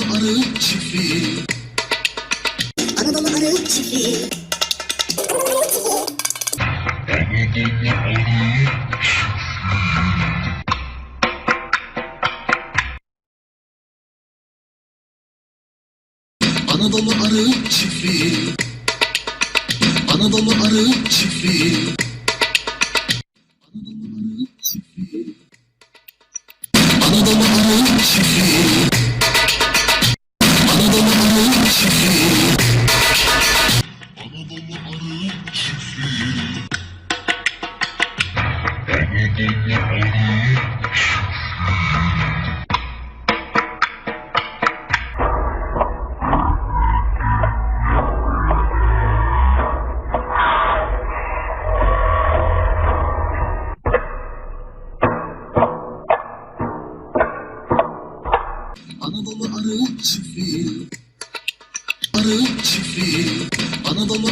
Arı çiftliği. Anadolu Arı Çiftliği. Anadolu Arı Çiftliği. Anadolu Arı Çiftliği. Anadolu Arı Çiftliği. Anadolu Arı Çiftliği. Anadolu Arı Çiftliği. Anadolu Arı Anadolu Arı Çiftliği. Arı Çiftliği. Anadolu